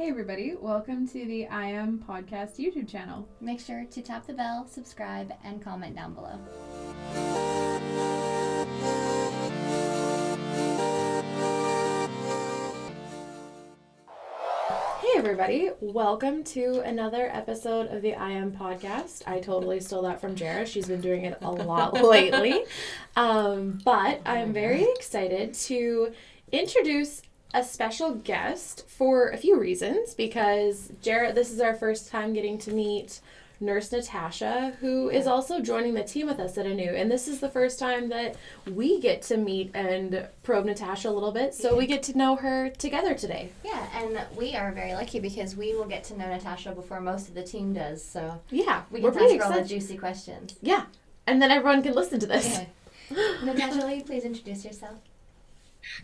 Hey everybody, welcome to the I Am Podcast YouTube channel. Make sure to tap the bell, subscribe, and comment down below. Hey everybody, welcome to another episode of the I Am Podcast. I totally stole that from Jara. She's been doing it a lot lately. But I'm very excited to introduce a special guest for a few reasons, because Jara, this is our first time getting to meet Nurse Natasha, who is also joining the team with us at ANU. And this is the first time that we get to meet and probe Natasha a little bit, so we get to know her together today. Yeah, and we are very lucky because we will get to know Natasha before most of the team does, so Yeah, we we're can pretty ask her all the excited. juicy questions. Yeah, and then everyone can listen to this. Okay. Natasha, will you please introduce yourself?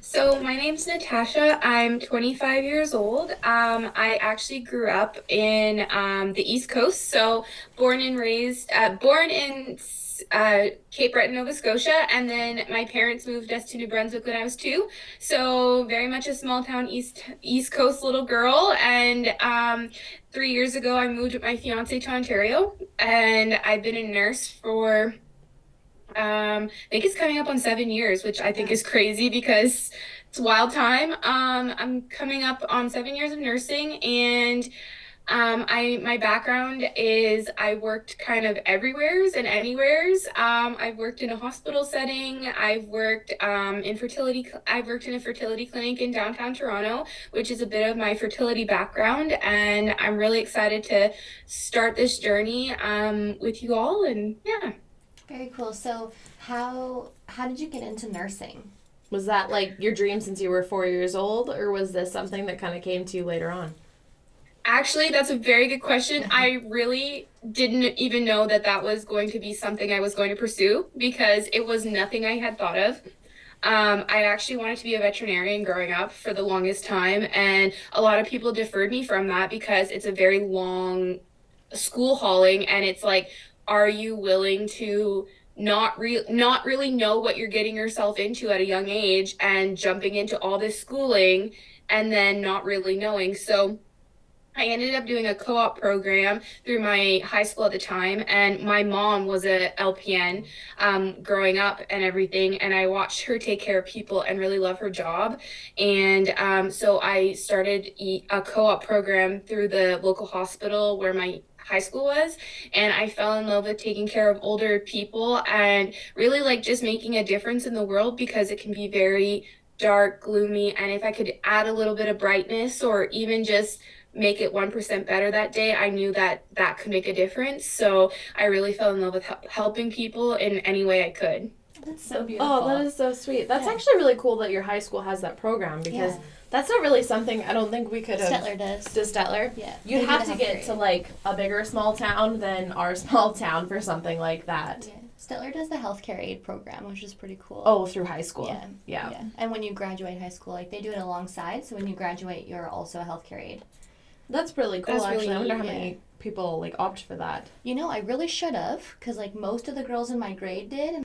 So my name's Natasha. I'm 25 years old. I actually grew up in the East Coast. So born in Cape Breton, Nova Scotia, and then my parents moved us to New Brunswick when I was 2. So very much a small town East Coast little girl. And 3 years ago, I moved with my fiance to Ontario, and I've been a nurse for I think it's coming up on 7 years, which I think is crazy because it's a wild time. I'm coming up on 7 years of nursing, and my background is I worked kind of everywheres and anywheres. I've worked in a hospital setting. I've worked in a fertility clinic in downtown Toronto, which is a bit of my fertility background, and I'm really excited to start this journey with you all. And yeah. Very cool. So how did you get into nursing? Was that like your dream since you were 4 years old, or was this something that kind of came to you later on? Actually, that's a very good question. I really didn't even know that was going to be something I was going to pursue because it was nothing I had thought of. I actually wanted to be a veterinarian growing up for the longest time, and a lot of people deferred me from that because it's a very long school hauling, and it's like, are you willing to not really know what you're getting yourself into at a young age and jumping into all this schooling and then not really knowing? So I ended up doing a co-op program through my high school at the time, and my mom was a LPN growing up and everything, and I watched her take care of people and really love her job. And so I started a co-op program through the local hospital where my high school was, and I fell in love with taking care of older people and really like just making a difference in the world because it can be very dark, gloomy, and if I could add a little bit of brightness or even just make it 1% better that day, I knew that could make a difference. So I really fell in love with helping people in any way I could. That's so beautiful. Oh, that is so sweet. That's actually really cool that your high school has that program, because that's not really something I don't think we could have. Stettler does. Does Stettler? Yeah. You'd have to get to like a bigger small town than our small town for something like that. Yeah. Stettler does the healthcare aid program, which is pretty cool. Oh, through high school. Yeah. And when you graduate high school, like they do it alongside, so when you graduate, you're also a healthcare aid. That's really cool, That's actually. really I wonder how neat, many people like opt for that. You know, I really should have, because like most of the girls in my grade did.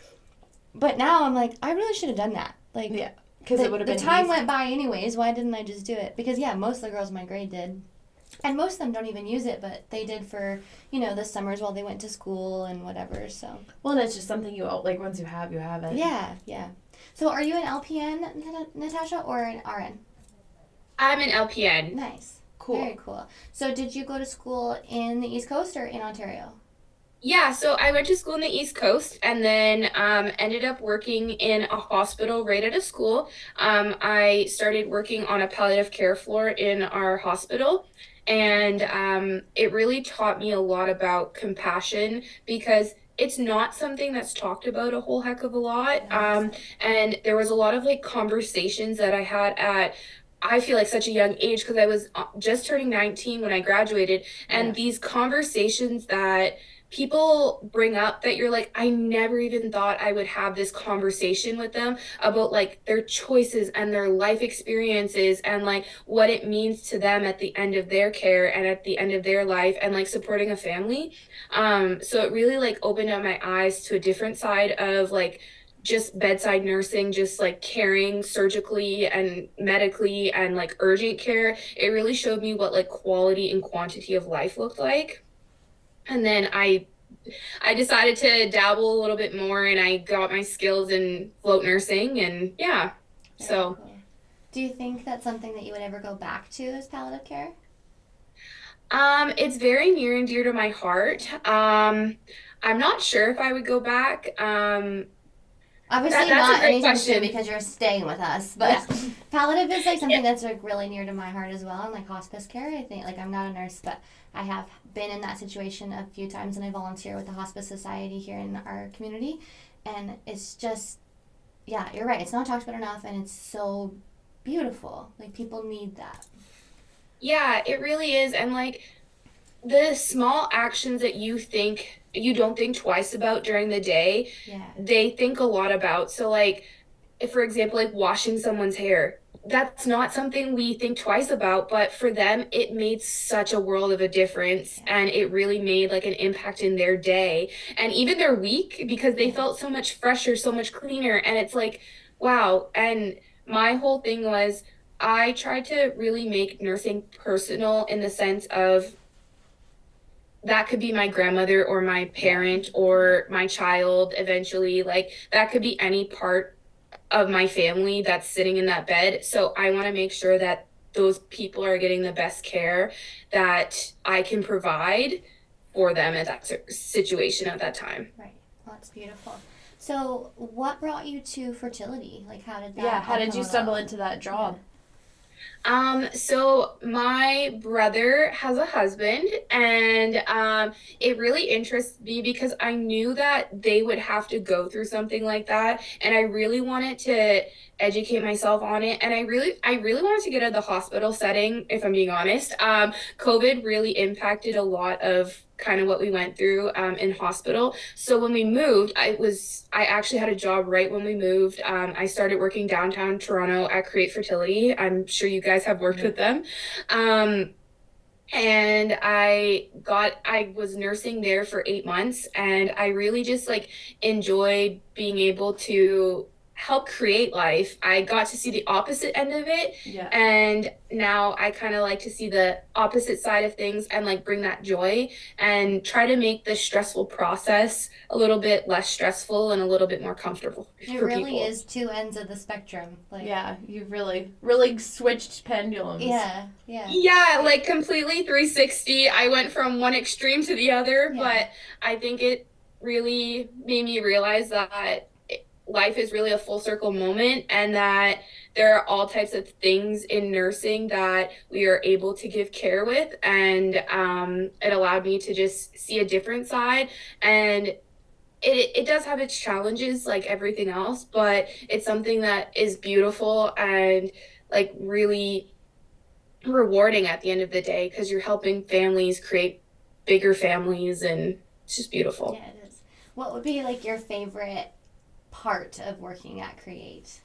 But now I'm like, I really should have done that. Like, Yeah, because it would have been the time easy. went by anyways. Why didn't I just do it? Because most of the girls in my grade did, and most of them don't even use it. But they did for the summers while they went to school and whatever. So Well, and it's just something you like. Once you have it. yeah. So are you an LPN, Natasha, or an RN? I'm an LPN. Nice. Cool. Very cool. So did you go to school in the East Coast or in Ontario? Yeah, so I went to school in the East Coast and then ended up working in a hospital right out of school. I started working on a palliative care floor in our hospital, and it really taught me a lot about compassion because it's not something that's talked about a whole heck of a lot. And there was a lot of like conversations that I had at I feel like such a young age because I was just turning 19 when I graduated, and these conversations that people bring up that you're like, I never even thought I would have this conversation with them about like their choices and their life experiences and like what it means to them at the end of their care and at the end of their life and like supporting a family. So it really like opened up my eyes to a different side of like just bedside nursing, just like caring surgically and medically and like urgent care, it really showed me what like quality and quantity of life looked like. And then I decided to dabble a little bit more, and I got my skills in float nursing, and yeah. Very So cool. Do you think that's something that you would ever go back to, is palliative care? it's very near and dear to my heart. I'm not sure if I would go back. Obviously That's a not great anytime soon question. because you're staying with us, but palliative is like something that's like really near to my heart as well, and like hospice care. I think like I'm not a nurse, but I have been in that situation a few times, and I volunteer with the Hospice Society here in our community, and it's just, yeah, you're right. It's not talked about enough, and it's so beautiful. Like people need that. Yeah, it really is. And like the small actions that you don't think twice about during the day, Yeah. they think a lot about. So like if, for example, like washing someone's hair, that's not something we think twice about, but for them it made such a world of a difference, Yeah. and it really made like an impact in their day and even their week, because they Yeah. felt so much fresher, so much cleaner. And it's like, wow. And my whole thing was, I tried to really make nursing personal in the sense of that could be my grandmother or my parent or my child eventually. Like that could be any part of my family that's sitting in that bed. So I want to make sure that those people are getting the best care that I can provide for them at that situation at that time. Right. Well, that's beautiful. So, what brought you to fertility? Like, how did that? Yeah, how all did come you stumble about? into that job? So my brother has a husband, and it really interests me because I knew that they would have to go through something like that, and I really wanted to educate myself on it. And I really wanted to get out of the hospital setting, if I'm being honest. COVID really impacted a lot of kind of what we went through in hospital. So when we moved, I actually had a job right when we moved. I started working downtown Toronto at Create Fertility. I'm sure you guys have worked with them. Um, and I was nursing there for 8 months, and I really just like enjoyed being able to help create life. I got to see the opposite end of it, Yeah. and now I kind of like to see the opposite side of things and like bring that joy and try to make the stressful process a little bit less stressful and a little bit more comfortable It for really people. is two ends of the spectrum. Like, Yeah, you've really switched pendulums. yeah, yeah. Yeah, like completely 360. I went from one extreme to the other, Yeah. but I think it really made me realize that life is really a full circle moment, and that there are all types of things in nursing that we are able to give care with. And it allowed me to just see a different side. And it does have its challenges like everything else, but it's something that is beautiful and like really rewarding at the end of the day, because you're helping families create bigger families, and it's just beautiful. Yeah, it is. What would be like your favorite part of working at Create?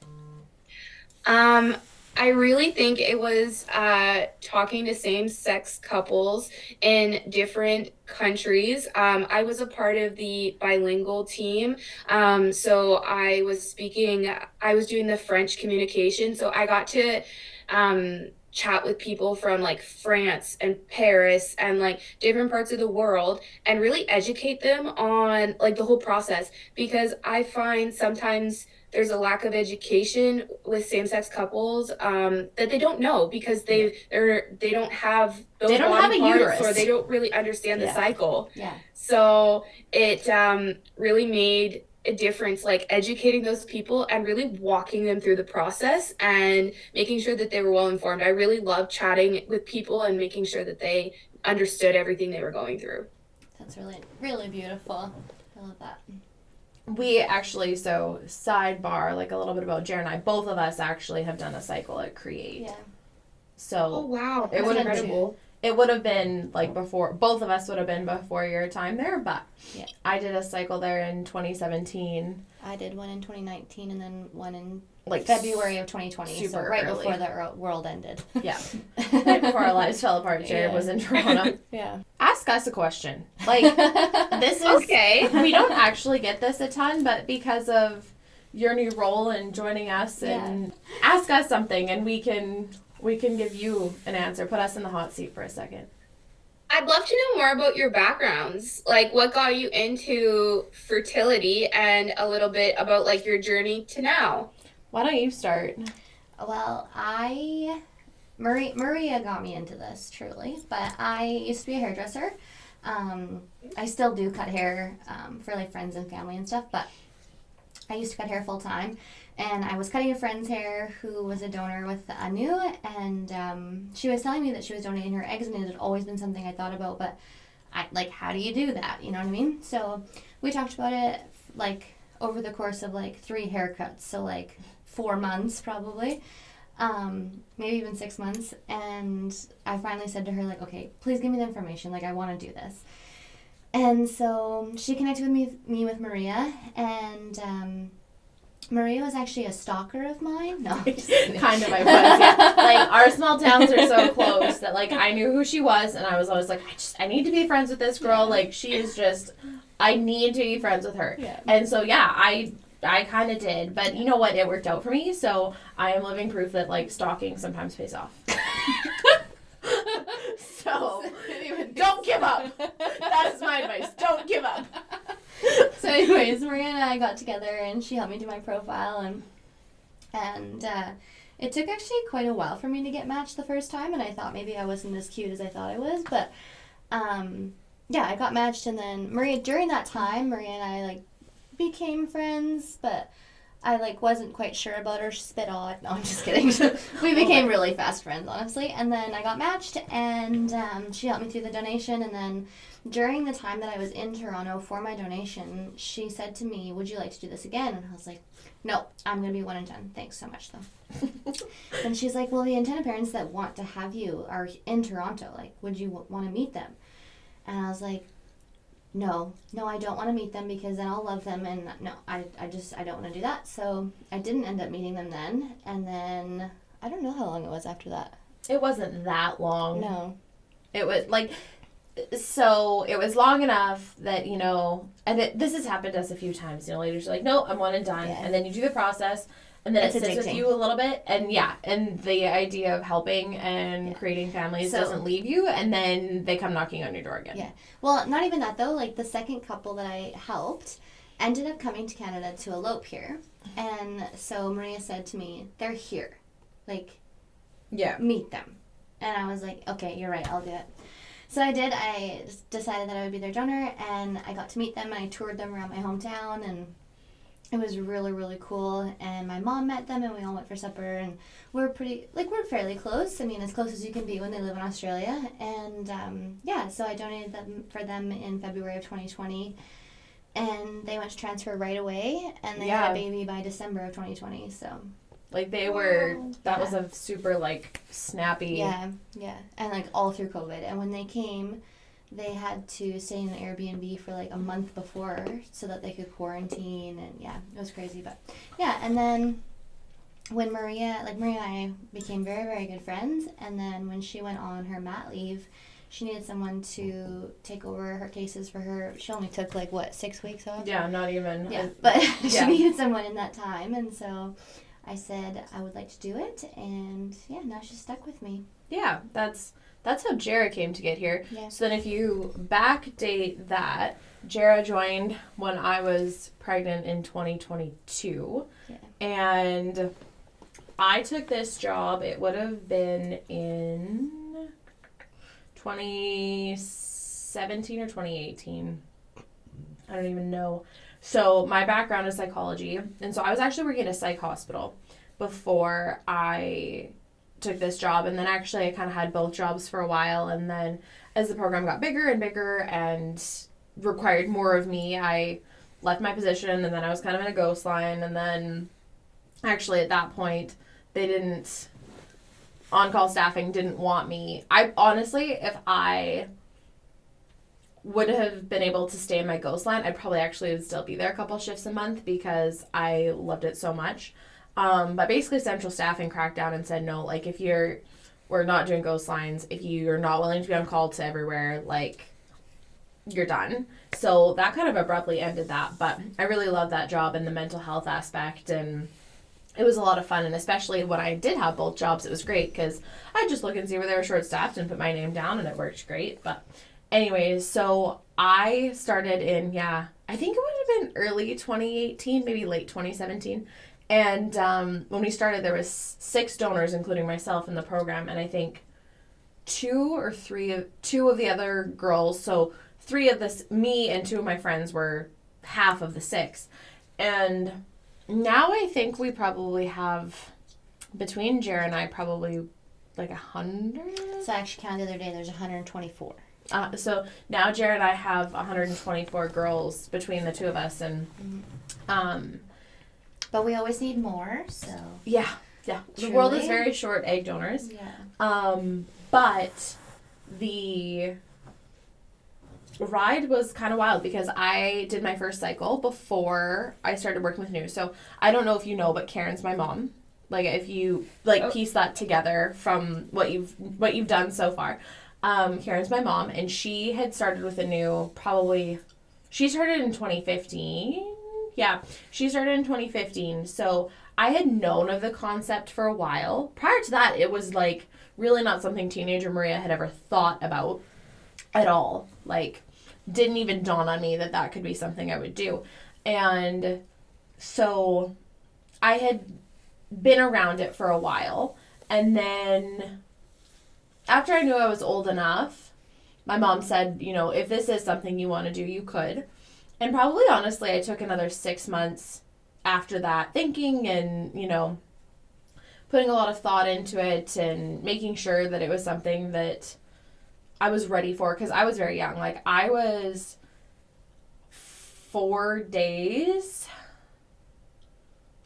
Um, I really think it was talking to same-sex couples in different countries. I was a part of the bilingual team. So I was doing the French communication. So I got to chat with people from like France and Paris and like different parts of the world, and really educate them on like the whole process, because I find sometimes there's a lack of education with same-sex couples, that they don't know, because they don't have those They don't have body a parts, uterus. or they don't really understand the Yeah. cycle. Yeah. So it really made a difference, like educating those people and really walking them through the process and making sure that they were well informed. I really loved chatting with people and making sure that they understood everything they were going through. That's really, really beautiful. I love that. We actually, so sidebar, like a little bit about Jared and I, both of us actually have done a cycle at Create. Yeah. So Oh wow, It that's would've been- incredible. it would have been like before, both of us would have been before your time there, but Yeah. I did a cycle there in 2017. I did one in 2019 and then one in Like February of 2020. So super right early. before the world ended. Yeah. Right before our lives fell apart, Jared Yeah. was in Toronto. Yeah. Ask us a question. Like, this is, Okay. we don't actually get this a ton, but because of your new role and joining us and ask us something, and we can give you an answer. Put us in the hot seat for a second. I'd love to know more about your backgrounds, like what got you into fertility and a little bit about like your journey to now. Why don't you start? Well, Maria got me into this, truly, but I used to be a hairdresser. I still do cut hair for like friends and family and stuff, but I used to cut hair full time, and I was cutting a friend's hair who was a donor with Anu, and she was telling me that she was donating her eggs, and it had always been something I thought about, but how do you do that? You know what I mean? So we talked about it like over the course of like 3 haircuts, so like 4 months probably, maybe even 6 months, and I finally said to her like, okay, please give me the information, like I want to do this. And so she connected with me with Maria, and Maria was actually a stalker of mine. No, Kind of, I was. Yeah. Like, our small towns are so close that, like, I knew who she was, and I was always like, I need to be friends with this girl. Yeah. Like, she is just, I need to be friends with her. Yeah. And so, yeah, I kind of did. But you know what? It worked out for me, so I am living proof that, like, stalking sometimes pays off. So, don't give up. That is my advice. Don't give up. So anyways, Maria and I got together, and she helped me do my profile, and it took actually quite a while for me to get matched the first time, and I thought maybe I wasn't as cute as I thought I was, but yeah, I got matched, and then during that time, Maria and I like became friends, but I like wasn't quite sure about her. She's a bit odd. No, I'm just kidding. We became really fast friends, honestly. And then I got matched, and she helped me through the donation. And then during the time that I was in Toronto for my donation, she said to me, "Would you like to do this again?" And I was like, "No, I'm gonna be one and done. Thanks so much, though." And she's like, "Well, the intended parents that want to have you are in Toronto. Like, would you want to meet them?" And I was like, No, I don't want to meet them because then I'll love them, and no, I don't want to do that. So I didn't end up meeting them then, and then I don't know how long it was after that. It wasn't that long. No. It was like, so it was long enough that, you know, and this has happened to us a few times, you know, ladies are like, no, I'm one and done. Yeah. And then you do the process, and then it sits with you a little bit, and and the idea of helping and creating families doesn't leave you, and then they come knocking on your door again. Yeah. Well, not even that, though. Like, the second couple that I helped ended up coming to Canada to elope here, and so Maria said to me, they're here. Like, meet them. And I was like, okay, you're right, I'll do it. So I did. I decided that I would be their donor, and I got to meet them, and I toured them around my hometown, and it was really, really cool. And my mom met them, and we all went for supper, and we're fairly close. I mean, as close as you can be when they live in Australia. And so I donated them for them in February of 2020, and they went to transfer right away, and they had a baby by December of 2020. So, like, they were, that was a super, like, snappy. Yeah, and like all through COVID. And when they came, they had to stay in an Airbnb for like a month before so that they could quarantine, and it was crazy. But and then when Maria and I became very, very good friends, and then when she went on her mat leave, she needed someone to take over her cases for her. She only took 6 weeks off? Yeah, not even. Yeah, but she needed someone in that time, and so I said I would like to do it, and now she's stuck with me. Yeah, that's how Jara came to get here. Yeah. So then if you backdate that, Jara joined when I was pregnant in 2022. Yeah. And I took this job, it would have been in 2017 or 2018. I don't even know. So my background is psychology. And so I was actually working at a psych hospital before I took this job, and then actually I kind of had both jobs for a while, and then as the program got bigger and bigger and required more of me, I left my position, and then I was kind of in a ghost line, and then actually at that point on-call staffing didn't want me. I honestly, if I would have been able to stay in my ghost line, I probably actually would still be there a couple shifts a month because I loved it so much. But basically central staffing cracked down and said, no, like, we're not doing ghost lines, if you're not willing to be on call to everywhere, like, you're done. So that kind of abruptly ended that, but I really loved that job and the mental health aspect, and it was a lot of fun. And especially when I did have both jobs, it was great because I'd just look and see where they were short staffed and put my name down, and it worked great. But anyways, so I started in, I think it would have been early 2018, maybe late 2017. And when we started, there was 6 donors, including myself, in the program, and I think two of the other girls, so 3 of this, me and 2 of my friends, were half of the 6. And now I think we probably have, between Jared and I, probably like 100. So I actually counted the other day, there's 124. So now Jared and I have 124 girls between the 2 of us, and but we always need more, so. Yeah. The world is Truly. very short egg donors. Yeah. But the ride was kind of wild because I did my first cycle before I started working with New. So I don't know if you know, but Karen's my mom. Like, if you piece that together from what you've done so far. Karen's my mom, and she had started with a New she started in 2015. Yeah, she started in 2015. So I had known of the concept for a while. Prior to that, it was like really not something teenager Maria had ever thought about at all. Like, didn't even dawn on me that could be something I would do. And so I had been around it for a while. And then after I knew I was old enough, my mom said, if this is something you want to do, you could. And probably, honestly, I took another 6 months after that thinking and, putting a lot of thought into it and making sure that it was something that I was ready for, because I was very young. Like, I was 4 days.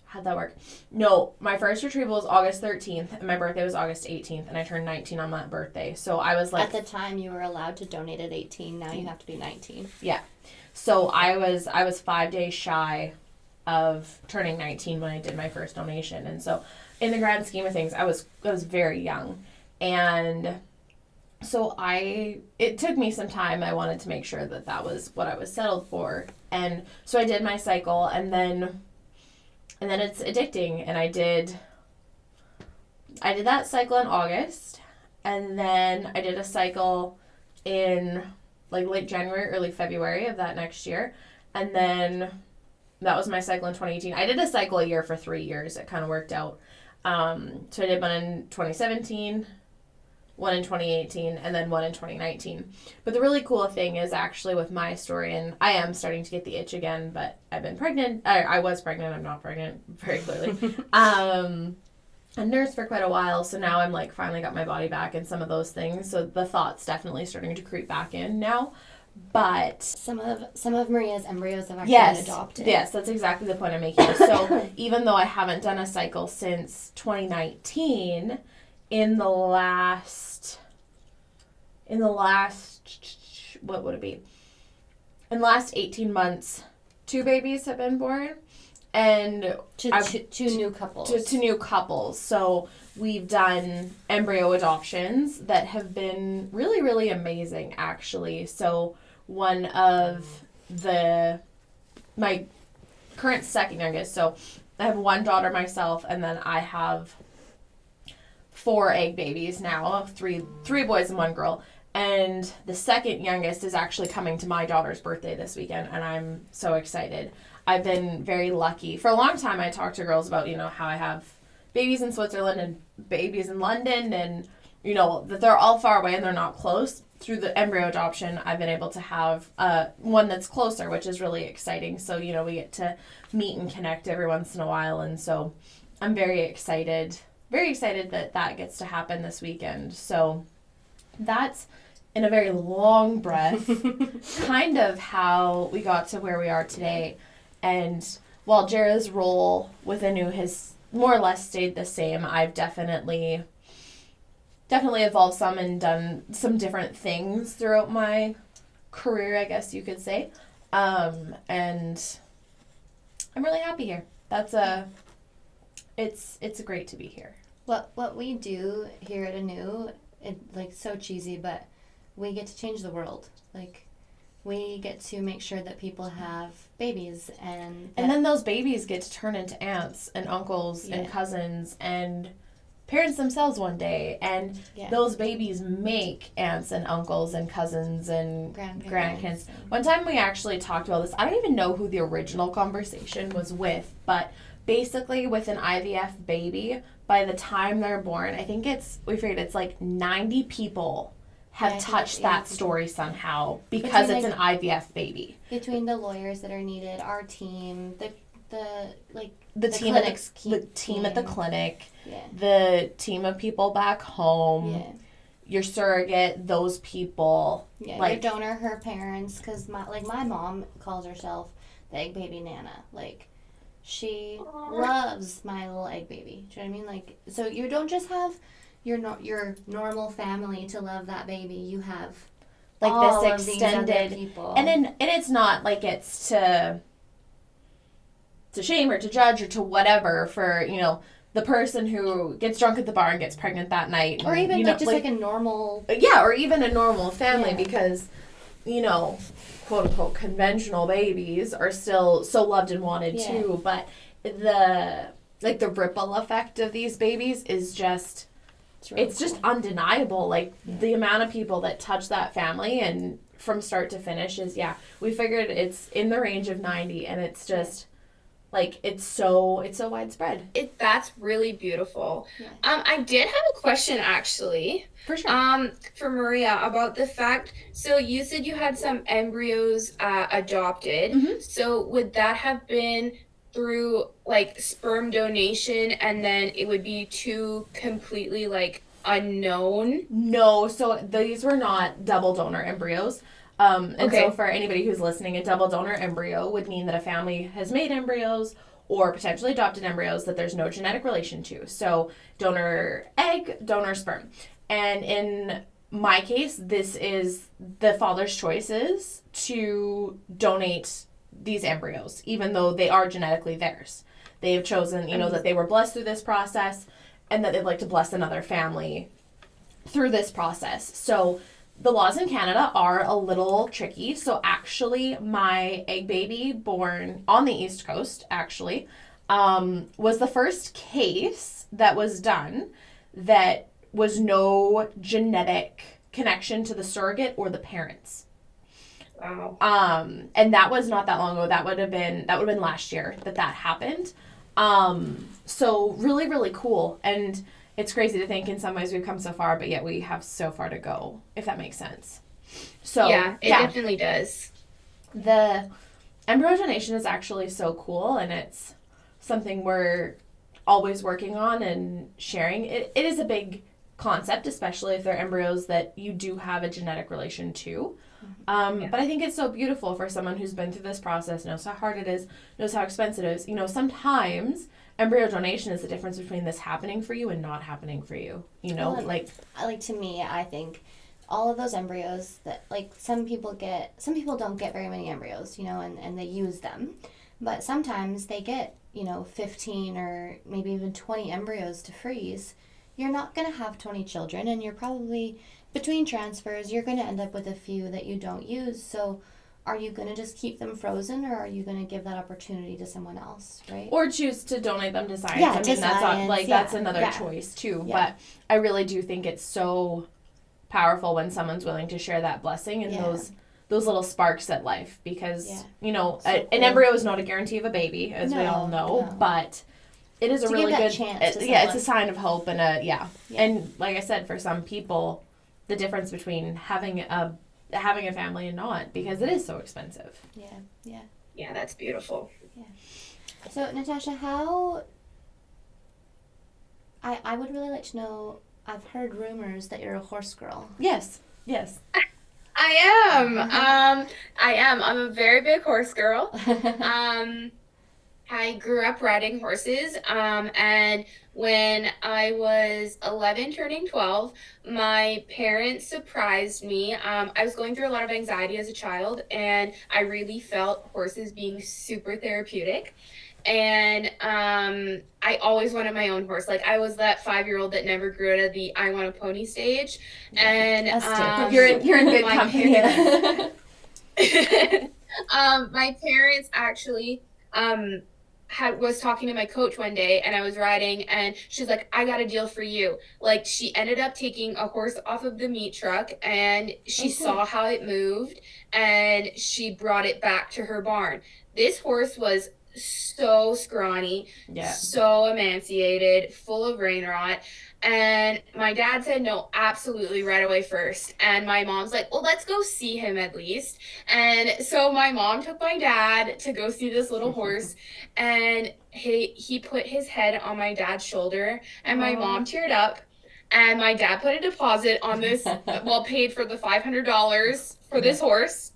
How'd that work? No, my first retrieval was August 13th, and my birthday was August 18th, and I turned 19 on that birthday. So I was like... At the time, you were allowed to donate at 18. Now you have to be 19. Yeah. So I was 5 days shy of turning 19 when I did my first donation. And so in the grand scheme of things, I was very young. And so it took me some time. I wanted to make sure that was what I was settled for. And so I did my cycle, and then it's addicting. And I did that cycle in August, and then I did a cycle in like late January, early February of that next year. And then that was my cycle in 2018. I did a cycle a year for 3 years. It kind of worked out. So I did one in 2017, one in 2018, and then one in 2019. But the really cool thing is actually with my story, and I am starting to get the itch again, but I've been pregnant. I was pregnant. I'm not pregnant, very clearly. I nursed for quite a while, so now I'm like finally got my body back and some of those things. So the thought's definitely starting to creep back in now. But some of Maria's embryos have actually been adopted. Yes, that's exactly the point I'm making. So even though I haven't done a cycle since 2019, in the last what would it be? In the last 18 months, 2 babies have been born. And two new couples. To new couples. So we've done embryo adoptions that have been really, really amazing, actually. So one of my current second youngest, so I have 1 daughter myself, and then I have 4 egg babies now, 3 boys and 1 girl. And the second youngest is actually coming to my daughter's birthday this weekend, and I'm so excited. I've been very lucky. For a long time, I talked to girls about, how I have babies in Switzerland and babies in London, and, that they're all far away and they're not close. Through the embryo adoption, I've been able to have one that's closer, which is really exciting. So, we get to meet and connect every once in a while. And so I'm very excited that gets to happen this weekend. So that's, in a very long breath, kind of how we got to where we are today. And while Jera's role with Anu has more or less stayed the same, I've definitely evolved some and done some different things throughout my career, I guess you could say. And I'm really happy here. It's great to be here. What we do here at Anu, so cheesy, but we get to change the world. Like, we get to make sure that people have babies and then those babies get to turn into aunts and uncles and cousins and parents themselves one day, and those babies make aunts and uncles and cousins and grandkids. One time we actually talked about this. I don't even know who the original conversation was with, but basically with an IVF baby, by the time they're born, I think we figured it's like 90 people have touched that story somehow because it's an IVF baby. Between the lawyers that are needed, our team, the team at the team at the clinic, the team of people back home, your surrogate, those people, your donor, her parents, because my mom calls herself the egg baby Nana, she loves my little egg baby. Do you know what I mean? So you don't just have your normal family to love that baby. You have all this extended of these other people, and it's not like it's to shame or to judge or to whatever for the person who gets drunk at the bar and gets pregnant that night, or even like a normal or even a normal family because quote unquote conventional babies are still so loved and wanted too, but the ripple effect of these babies is just it's just undeniable. The amount of people that touch that family and from start to finish is we figured it's in the range of 90, and it's just it's so widespread. That's really beautiful. I did have a question actually. For sure. For Maria about the fact, so you said you had some embryos adopted. Mm-hmm. So would that have been through sperm donation, and then it would be two completely unknown? No, so these were not double donor embryos. So for anybody who's listening, a double donor embryo would mean that a family has made embryos or potentially adopted embryos that there's no genetic relation to. So donor egg, donor sperm. And in my case, this is the father's choices to donate these embryos, even though they are genetically theirs. They have chosen, that they were blessed through this process and that they'd like to bless another family through this process. So the laws in Canada are a little tricky. So actually, my egg baby born on the East Coast, was the first case that was done that was no genetic connection to the surrogate or the parents. Wow. And that was not that long ago. That would have been last year that happened. So really, really cool. And it's crazy to think in some ways we've come so far, but yet we have so far to go, if that makes sense. So it definitely does. The embryo donation is actually so cool, and it's something we're always working on and sharing. It is a big concept, especially if they're embryos that you do have a genetic relation to. But I think it's so beautiful for someone who's been through this process, knows how hard it is, knows how expensive it is. Sometimes embryo donation is the difference between this happening for you and not happening for you. To me, I think all of those embryos that some people don't get very many embryos, and they use them, but sometimes they get 15 or maybe even 20 embryos to freeze. You're not going to have 20 children, and you're probably between transfers you're going to end up with a few that you don't use. So are you going to just keep them frozen, or are you going to give that opportunity to someone else, right? Or choose to donate them to science. That's another choice too. Yeah. But I really do think it's so powerful when someone's willing to share that blessing and those little sparks at life, because an embryo is not a guarantee of a baby, as we all know, but it is a really good chance. It's a sign of hope and and like I said, for some people, the difference between having a family and not, because it is so expensive. Yeah, that's beautiful. Yeah. So Natasha, how I would really like to know, I've heard rumors that you're a horse girl. Yes. I am. I'm a very big horse girl. I grew up riding horses, and when I was 11 turning 12, my parents surprised me. I was going through a lot of anxiety as a child, and I really felt horses being super therapeutic. And I always wanted my own horse. I was that 5-year-old that never grew out of the I want a pony stage. And you're in good company. My parents actually was talking to my coach one day, and I was riding, and she's like, I got a deal for you. Like, she ended up taking a horse off of the meat truck, and she saw how it moved, and she brought it back to her barn. This horse was so scrawny, so emaciated, full of rain rot. And my dad said no, absolutely, right away first. And my mom's like, well, let's go see him at least. And so my mom took my dad to go see this little horse, and he put his head on my dad's shoulder, and my mom teared up. And my dad put a deposit on this, well, paid for the $500 for this horse,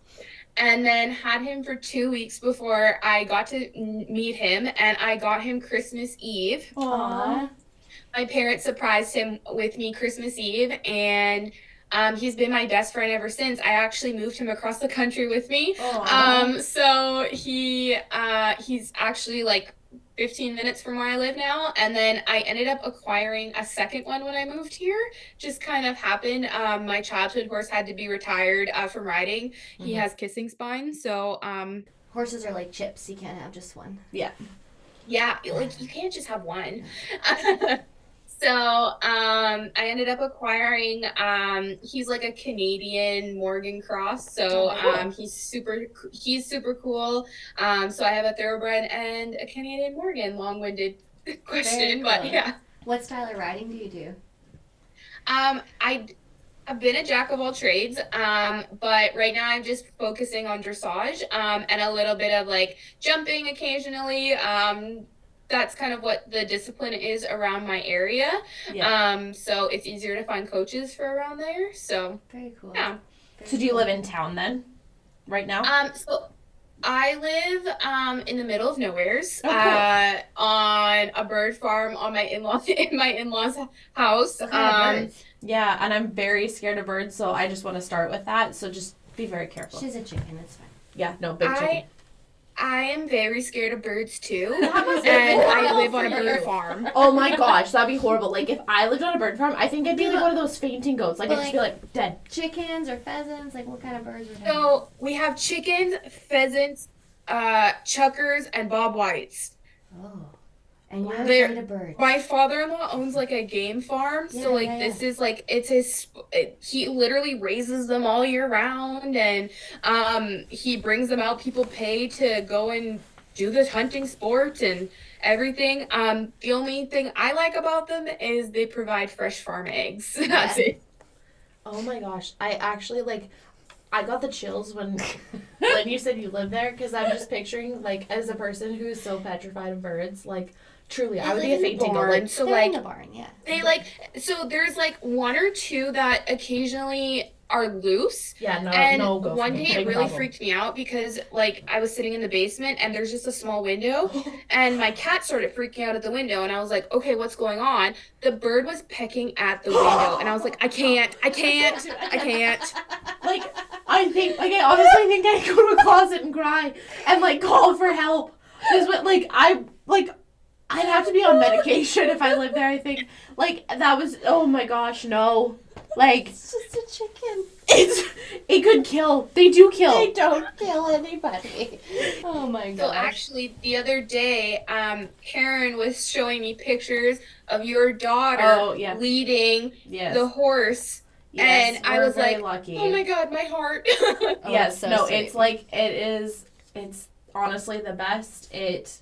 and then had him for 2 weeks before I got to meet him, and I got him Christmas Eve. Aww. My parents surprised him with me Christmas Eve, and he's been my best friend ever since. I actually moved him across the country with me. So he's actually like 15 minutes from where I live now. And then I ended up acquiring a second one when I moved here. Just kind of happened. My childhood horse had to be retired from riding. He has kissing spine. So horses are like chips. You can't have just one. yeah, like you can't just have one. So I ended up acquiring, he's like a Canadian Morgan Cross. So he's super cool. So I have a thoroughbred and a Canadian Morgan. Long-winded question, but yeah. What style of riding do you do? I've been a jack of all trades, but right now I'm just focusing on dressage, and a little bit of like jumping occasionally. That's kind of what the discipline is around my area. So it's easier to find coaches for around there. So very cool. Yeah. So do you live in town then, right now? So I live in the middle of nowheres, Oh, cool. On a bird farm on my in-laws house. What kind of birds? Yeah, and I'm very scared of birds, so I just want to start with that. So just be very careful. She's a chicken. It's fine. Yeah, no, big chicken. I am very scared of birds too, That must be and I horrible live on a for bird you. farm. Oh my gosh, that'd be horrible. Like, if I lived on a bird farm, I think I'd be like one of those fainting goats. Like, I'd just be like, dead. Chickens or pheasants? Like, what kind of birds are there? So we have chickens, pheasants, chuckers, and bob whites. Oh. And you're They're- afraid of birds. My father-in-law owns like a game farm, so like this is like it's his. He literally raises them all year round, and he brings them out. People pay to go and do the hunting sport and everything. The only thing I like about them is they provide fresh farm eggs. That's it. Oh my gosh. I actually, like, I got the chills when you said you live there, because I'm just picturing, like, as a person who is so petrified of birds, like, truly, I would be a fainting goat. Like, So They're like in the barn, yeah. they like so there's like one or two that occasionally are loose. yeah, And no go. one for me. day it Big really problem. freaked me out because like I was sitting in the basement and there's just a small window and my cat started freaking out at the window and I was like, okay, what's going on? The bird was pecking at the window and I was like, I can't. Like, I honestly think I'd go to a closet and cry and, like, call for help. Because, I'd have to be on medication if I lived there, I think. Like, that was, oh my gosh, no. Like, It's just a chicken. it could kill. They do kill. They don't kill anybody. Oh my gosh. So actually the other day, Karen was showing me pictures of your daughter leading the horse. Yes, and I we're was very like, lucky. oh my God, my heart. Oh, Yes, so no, sweet. it's like, it's honestly the best. It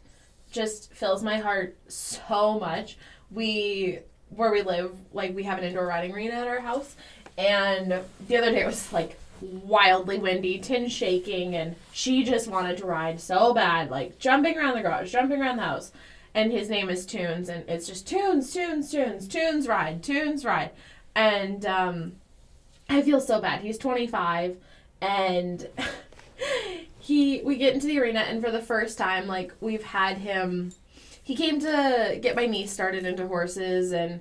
just fills my heart so much. Where we live, like, we have an indoor riding arena at our house, and the other day it was, like, wildly windy, tin shaking, and she just wanted to ride so bad, like, jumping around the garage, jumping around the house, and his name is Tunes, and it's just Tunes, ride, and, I feel so bad. He's 25, and we get into the arena, and for the first time, like, we've had him. He came to get my niece started into horses, and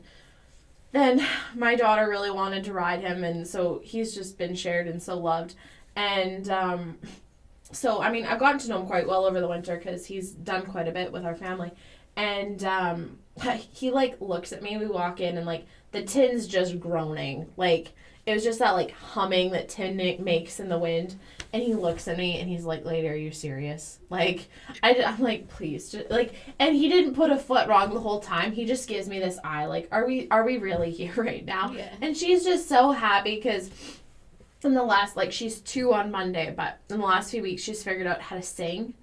then my daughter really wanted to ride him, and so he's just been shared and so loved. And so, I mean, I've gotten to know him quite well over the winter because he's done quite a bit with our family. And he, like, looks at me, we walk in, and, like, the tin's just groaning. Like, it was just that like humming that Tim makes in the wind. And he looks at me and he's like, "Lady, are you serious?" Like, I'm like, please, just, like, and he didn't put a foot wrong the whole time. He just gives me this eye, like, are we really here right now? Yeah. And she's just so happy because in the last, like, she's 2 on Monday, but in the last few weeks, she's figured out how to sing.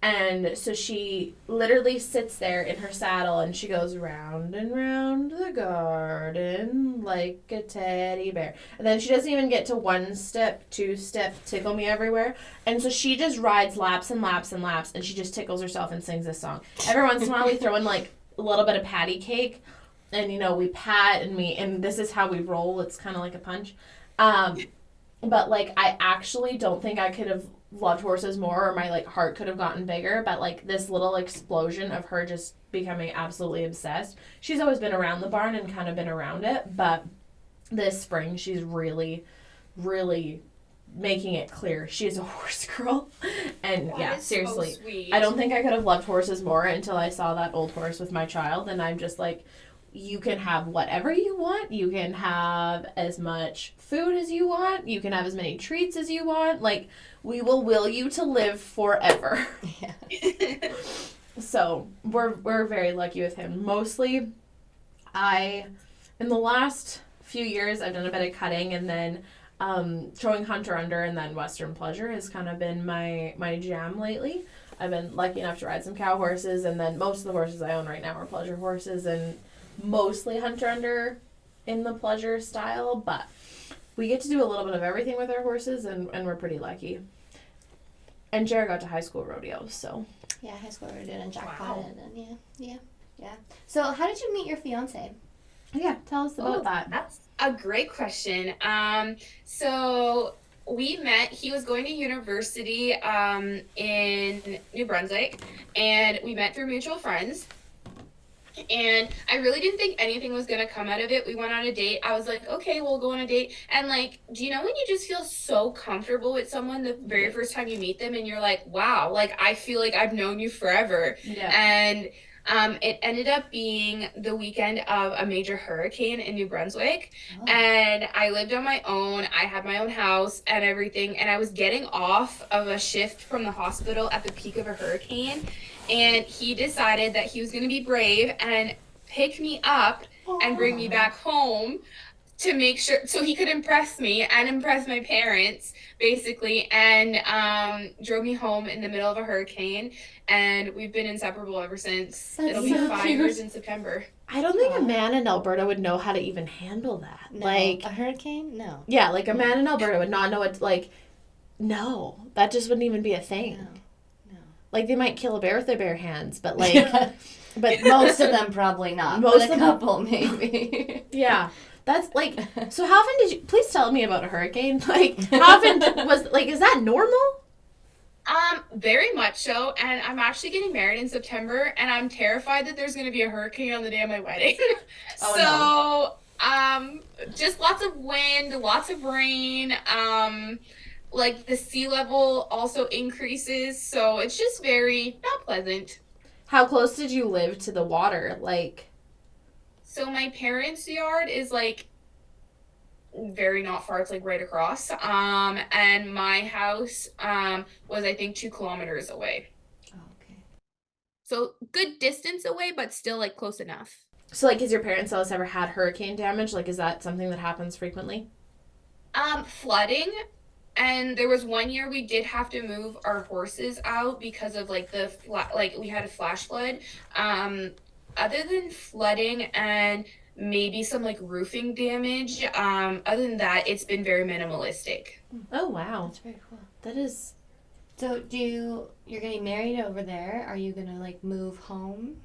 And so she literally sits there in her saddle and she goes round and round the garden like a teddy bear. And then she doesn't even get to 1 step, 2 step, tickle me everywhere. And so she just rides laps and laps and laps and she just tickles herself and sings this song. Every once in a while we throw in like a little bit of patty cake and we pat and this is how we roll. It's kind of like a punch. But like I actually don't think I could have loved horses more or my like heart could have gotten bigger, but like this little explosion of her just becoming absolutely obsessed. She's always been around the barn and kind of been around it, but this spring she's really making it clear she's a horse girl. And That yeah, is seriously, so sweet. I don't think I could have loved horses more until I saw that old horse with my child, and I'm just like, you can have whatever you want. You can have as much food as you want. You can have as many treats as you want. Like, we will you to live forever. Yeah. So we're very lucky with him. Mostly, in the last few years, I've done a bit of cutting, and then showing Hunter Under, and then Western Pleasure has kind of been my jam lately. I've been lucky enough to ride some cow horses, and then most of the horses I own right now are pleasure horses, and mostly Hunter Under in the pleasure style, but we get to do a little bit of everything with our horses, and we're pretty lucky. And Jared got to high school rodeos, so. Yeah, high school we did and jackpotted Wow. and yeah. So how did you meet your fiance? Yeah, tell us about that. That's a great question. So we met. He was going to university in New Brunswick, and we met through mutual friends. And I really didn't think anything was gonna come out of it. We went on a date. I was like, okay, we'll go on a date. And like, do you know when you just feel so comfortable with someone the very first time you meet them, and you're like, wow, like I feel like I've known you forever. Yeah. And it ended up being the weekend of a major hurricane in New Brunswick. Oh. And I lived on my own. I had my own house and everything. And I was getting off of a shift from the hospital at the peak of a hurricane. And he decided that he was going to be brave and pick me up and bring me back home to make sure, so he could impress me and impress my parents, basically, and drove me home in the middle of a hurricane. And we've been inseparable ever since. That's It'll be so 5 cute. years in September. I don't think Aw. a man in Alberta would know how to even handle that. No, Like, a hurricane? No. yeah, like a man in Alberta would not know what, like, no, that just wouldn't even be a thing. No. Like, they might kill a bear with their bare hands, but like, but Most of them probably not. Most But of a them- couple maybe. yeah. That's like, so how often did you, please tell me about a hurricane. Like, how often was, like, is that normal? Very much so. And I'm actually getting married in September, and I'm terrified that there's going to be a hurricane on the day of my wedding. Just lots of wind, lots of rain. Like the sea level also increases, so it's just very not pleasant. How close did you live to the water? Like, So my parents' yard is like very not far. It's like right across. And my house was I think 2 kilometers away. Oh, okay. So good distance away, but still like close enough. so like, has your parents' house ever had hurricane damage? Like, is that something that happens frequently? Flooding. And there was one year we did have to move our horses out because of like we had a flash flood. Other than flooding and maybe some like roofing damage, other than that, it's been very minimalistic. Oh, wow. That's very cool. That is, So you're getting married over there? Are you gonna like move home?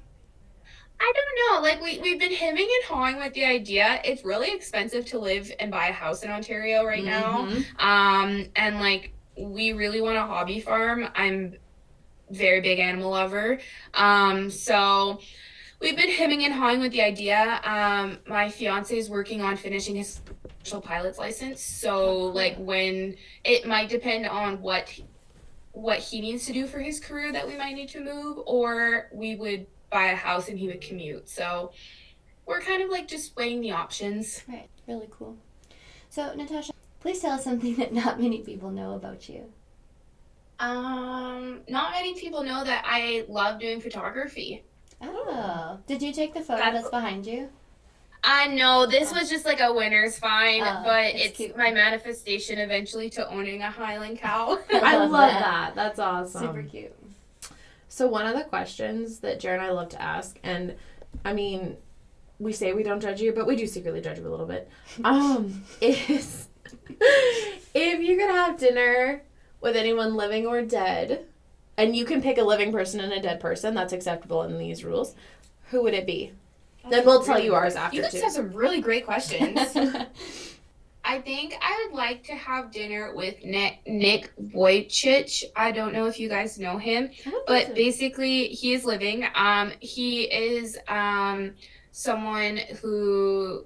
I don't know. Like we've been hemming and hawing with the idea. It's really expensive to live and buy a house in Ontario right now. And like we really want a hobby farm. I'm very big animal lover. So we've been hemming and hawing with the idea. My fiance is working on finishing his commercial pilot's license. So like when it might depend on what he needs to do for his career that we might need to move, or we would buy a house and he would commute. So we're kind of like just weighing the options. Right. Really cool. So, Natasha, please tell us something that not many people know about you. Not many people know that I love doing photography. Oh. Did you take the photo that's behind you? I know this was just like a winner's find, but it's cute. my manifestation eventually to owning a Highland cow. I love that. That's awesome. Super cute. So one of the questions that Jared and I love to ask, and I mean, we say we don't judge you, but we do secretly judge you a little bit, is if you could have dinner with anyone living or dead, and you can pick a living person and a dead person, that's acceptable in these rules, who would it be? Then we'll tell you ours after, You guys too. have some really great questions. I think I would like to have dinner with Nick Vujicic. I don't know if you guys know him, but basically he is living. He is someone who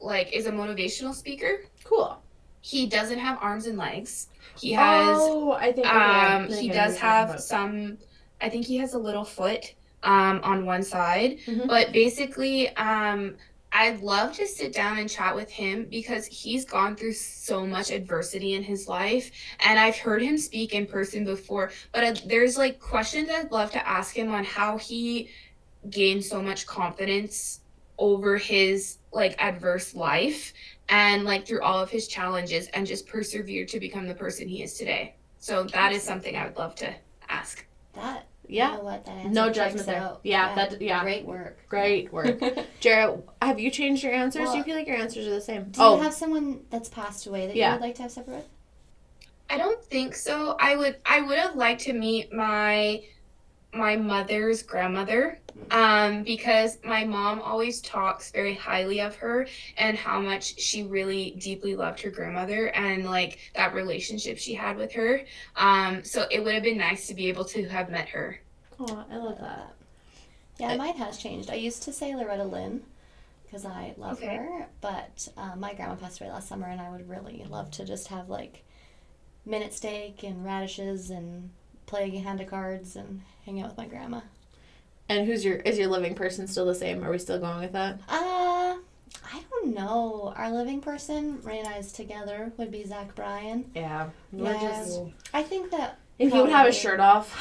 like is a motivational speaker. Cool. He doesn't have arms and legs. He has I think he does have some. I think he has a little foot on one side, but basically I'd love to sit down and chat with him because he's gone through so much adversity in his life, and I've heard him speak in person before, but there's like questions I'd love to ask him on how he gained so much confidence over his like adverse life and like through all of his challenges and just persevered to become the person he is today. So that is something I would love to ask. You know what? That answer No checks judgment there. out. Yeah. Great work. Great work. Jared, have you changed your answers? Well, Do you feel like your answers are the same? Do you have someone that's passed away that you would like to have supper with? I don't think so. I would have liked to meet my mother's grandmother because my mom always talks very highly of her and how much she really deeply loved her grandmother and like that relationship she had with her. So it would have been nice to be able to have met her. Oh, I love that. Yeah, mine has changed. I used to say Loretta Lynn because I love her, but my grandma passed away last summer and I would really love to just have like minute steak and radishes and play a hand of cards and hang out with my grandma. And is your living person still the same? Are we still going with that? I don't know. Our living person, Ray and I's together, would be Zach Bryan. Yeah. I think that if he would have his shirt off.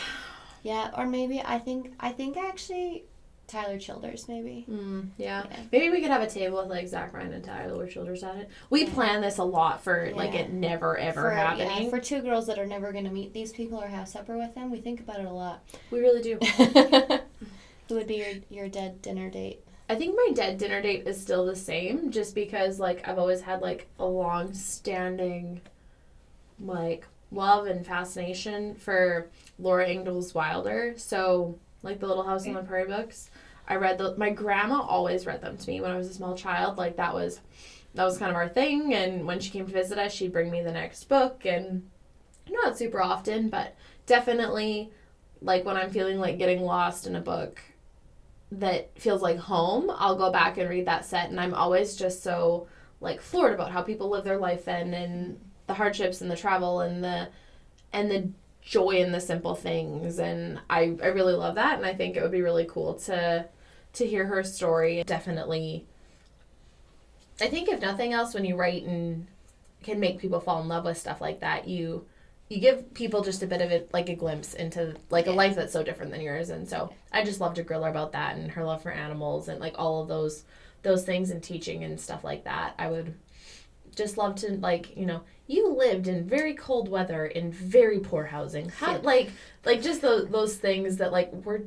Yeah, or maybe I think actually Tyler Childers, maybe. Yeah. Maybe we could have a table with like Zach Bryan and Tyler Childers at it. We plan this a lot for like it never ever happening. Yeah, for two girls that are never going to meet these people or have supper with them, we think about it a lot. We really do. Who would be your dead dinner date? I think my dead dinner date is still the same, just because like I've always had like a long-standing like love and fascination for Laura Ingalls Wilder. So like the Little House on the Prairie books, I read my grandma always read them to me when I was a small child. Like that was kind of our thing. And when she came to visit us, she'd bring me the next book, and not super often, but definitely like when I'm feeling like getting lost in a book that feels like home, I'll go back and read that set, and I'm always just so like floored about how people live their life and the hardships and the travel and the joy in the simple things, and I really love that, and I think it would be really cool to hear her story. Definitely, I think if nothing else, when you write and can make people fall in love with stuff like that, you give people just a bit of it, like a glimpse into like a life that's so different than yours. And so I just love to grill her about that and her love for animals and like all of those things and teaching and stuff like that. I would just love to, like, you lived in very cold weather in very poor housing. How, like just those things that like we're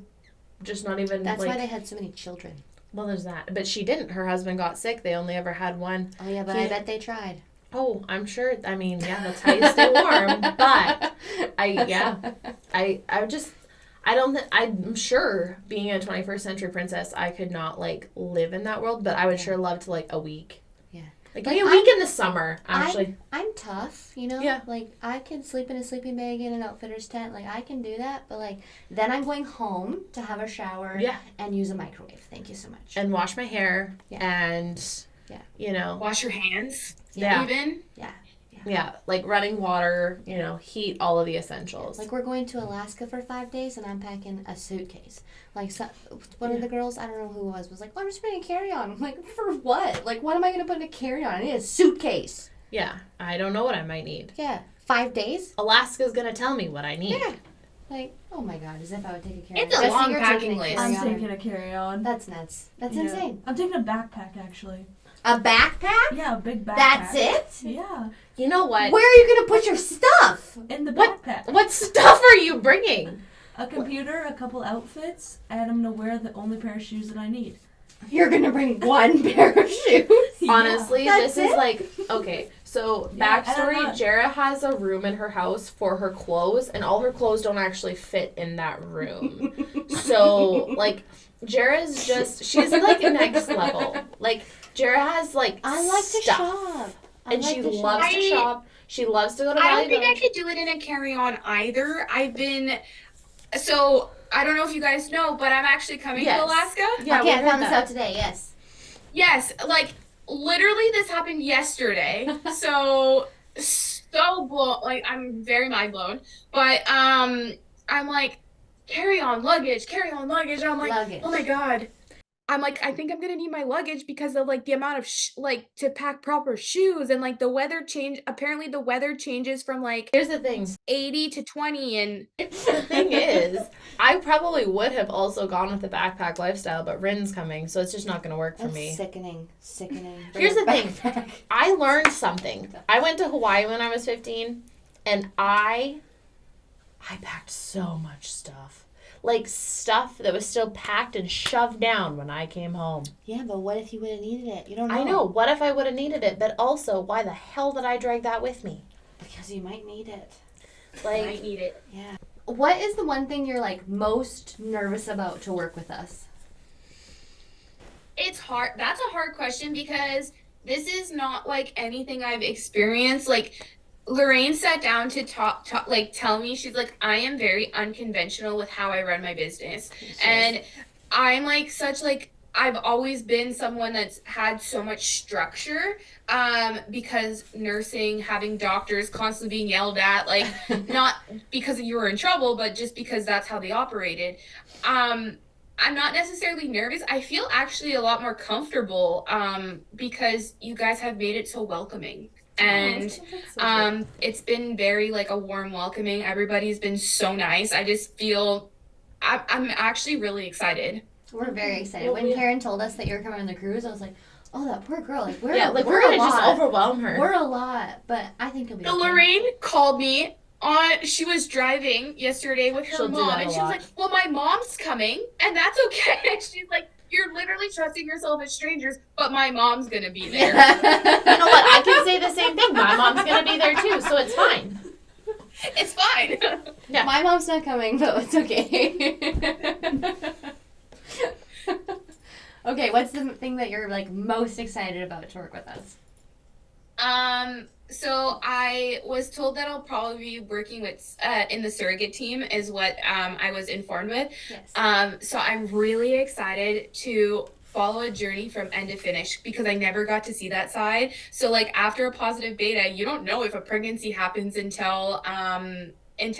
just not even. That's why they had so many children. Well, there's that, but she didn't. Her husband got sick. They only ever had one. Oh yeah, but I bet they tried. Oh, I'm sure. I mean, yeah, that's how you stay warm. But I'm sure being a 21st century princess, I could not like live in that world, but I would sure love to like a week. Yeah. Like a week in the summer, actually. I'm tough, Yeah. Like, I can sleep in a sleeping bag in an outfitter's tent. Like, I can do that. But, like, then I'm going home to have a shower and use a microwave. Thank you so much. And wash my hair and, wash your hands. Yeah. Even. Yeah, like running water, heat, all of the essentials. Like, we're going to Alaska for 5 days, and I'm packing a suitcase. Like, one of the girls, I don't know who it was like, oh, I'm just bringing a carry-on. I'm like, for what? Like, what am I going to put in a carry-on? I need a suitcase. Yeah, I don't know what I might need. Yeah. 5 days? Alaska's gonna tell me what I need. Yeah. Like, oh my god, as if I would take a carry-on. It's a Jesse, long you're packing taking a list. I'm carry-on. taking a carry-on. That's nuts. That's Yeah. insane. I'm taking a backpack, actually. A backpack? Yeah, a big backpack. That's it? Yeah, You know what? Where are you going to put your stuff? in the What? backpack. What stuff are you bringing? A computer, a couple outfits, and I'm gonna wear the only pair of shoes that I need. You're going to bring one pair of shoes? Honestly, That's this is it? like, okay, so Yeah, and backstory, I'm not- Jara has a room in her house for her clothes, and all her clothes don't actually fit in that room. So, like, Jara's just, she's like next level. Like, Jara has like I like to stuff. shop. And she loves to I- shop. She loves to go to I Valley don't think I Village. could do it in a carry-on either. So I don't know if you guys know, but I'm actually coming Yes. to Alaska. Yeah, Okay, we I heard found this that. out today, yes. Yes, like literally this happened yesterday. So blown, like I'm very mind blown. But I'm like carry on luggage. And I'm like, Luggage. oh my god. I'm like, I think I'm gonna need my luggage because of like the amount of like to pack proper shoes and like the weather change. Apparently, the weather changes from like Here's the thing. 80 to 20, and The thing is, I probably would have also gone with the backpack lifestyle, but Rin's coming, so it's just not going to work for That's me. sickening. Here's the thing. Backpack. I learned something. I went to Hawaii when I was 15, and I packed so much stuff. Like, stuff that was still packed and shoved down when I came home. Yeah, but what if you would have needed it? You don't know. I know. What if I would have needed it? But also, why the hell did I drag that with me? Because you might need it. Like, I need it. Yeah. What is the one thing you're like most nervous about to work with us? It's hard. That's a hard question because this is not like anything I've experienced. Like Lorraine sat down to talk like tell me, she's like, I am very unconventional with how I run my business. And I'm like such like I've always been someone that's had so much structure because nursing, having doctors constantly being yelled at, like not because you were in trouble, but just because that's how they operated. I'm not necessarily nervous. I feel actually a lot more comfortable because you guys have made it so welcoming. And it's been very like a warm welcoming. Everybody's been so nice. I just feel I'm actually really excited. We're very excited. Well, When yeah. Karen told us that you were coming on the cruise, I was like, oh, that poor girl. Like, we're yeah, like, we're we're going a to just lot. overwhelm her. We're a lot, but I think it'll be So okay. Lorraine called me on, she was driving yesterday with her She'll do mom, that and a she was lot. like, well, my mom's coming, and that's okay. And she's like, you're literally trusting yourself as strangers, but my mom's gonna be there. You know what? I can say the same thing. My mom's going to be there too, so it's fine. It's fine. Yeah. My mom's not coming, but it's okay. Okay, what's the thing that you're like most excited about to work with us? So I was told that I'll probably be working with in the surrogate team is what I was informed with. Yes. So I'm really excited to follow a journey from end to finish because I never got to see that side. So like after a positive beta, you don't know if a pregnancy happens until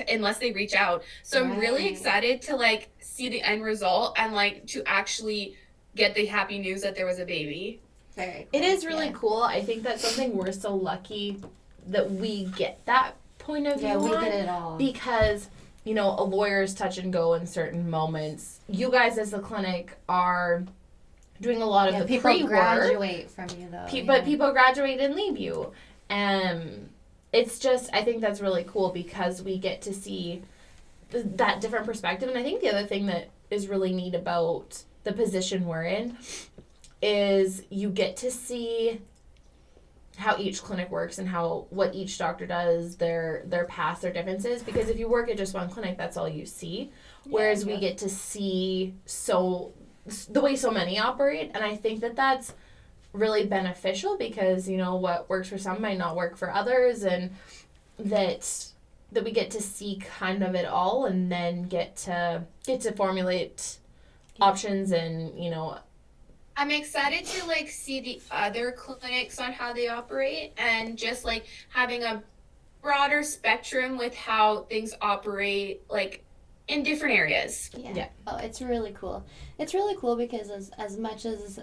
unless they reach out. So I'm really Right. excited to like see the end result and like to actually get the happy news that there was a baby. Very It cool. is really Yeah. cool. I think that's something we're so lucky that we get that point of view Yeah, we on, get it all. because, you know, a lawyer's touch and go in certain moments. You guys as the clinic are doing a lot of Yeah, the people pre-work. graduate from you though. But people graduate and leave you. It's just, I think that's really cool because we get to see that different perspective. And I think the other thing that is really neat about the position we're in is you get to see how each clinic works and how what each doctor does, their paths, their differences. Because if you work at just one clinic, that's all you see. Whereas we get to see the way so many operate, and I think that that's really beneficial because, you know, what works for some might not work for others, and that we get to see kind of it all and then get to formulate options and, you know. I'm excited to like see the other clinics on how they operate and just like having a broader spectrum with how things operate like in different areas. Yeah. Oh, it's really cool. It's really cool because as much as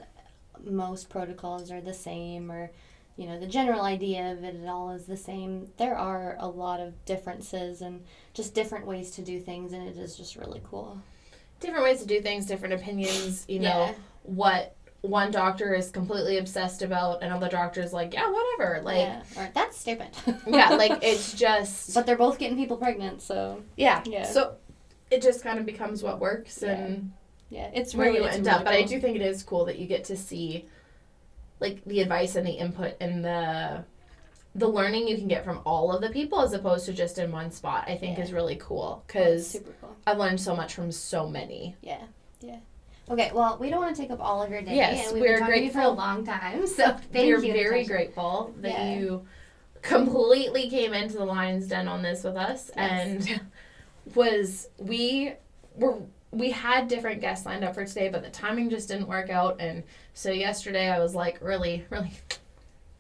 most protocols are the same or the general idea of it all is the same. There are a lot of differences and just different ways to do things, and it is just really cool. Different ways to do things, different opinions, Yeah. what one doctor is completely obsessed about, another doctor is like, yeah, whatever. Like, or that's stupid. yeah, like, it's just... But they're both getting people pregnant, so... Yeah. Yeah. So it just kind of becomes what works and Yeah, it's where really you it's end really up. But I cool. do think it is cool that you get to see, like, the advice and the input and the learning you can get from all of the people as opposed to just in one spot, I think is really cool. Because super cool. I've learned so much from so many. Yeah. Okay, well, we don't want to take up all of your day. Yes, and we've we're been talking to you for a grateful. long time, so thank We're you, very Natasha. grateful that Yeah. you completely came into the Lion's Den on this with us. Yes. And we had different guests lined up for today, but the timing just didn't work out. And so yesterday I was like really, really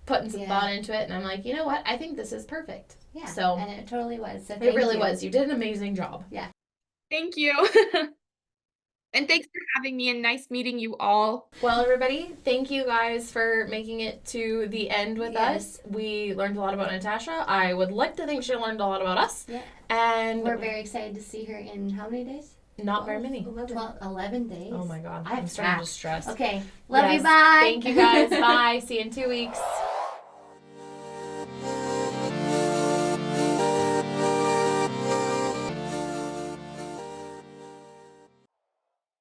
putting some thought into it. And I'm like, you know what? I think this is perfect. Yeah, So and it totally was. So it really you. was. You did an amazing job. Thank you. And thanks for having me and nice meeting you all. Well, everybody, thank you guys for making it to the end with Yes. us. We learned a lot about Natasha. I would like to think she learned a lot about us. Yeah. And We're very excited to see her in how many days? not very many. 11 days. Oh my god. I have I'm starting half. to stress. Okay. Love you. Yes. Bye. Thank you guys. Bye. See you in 2 weeks.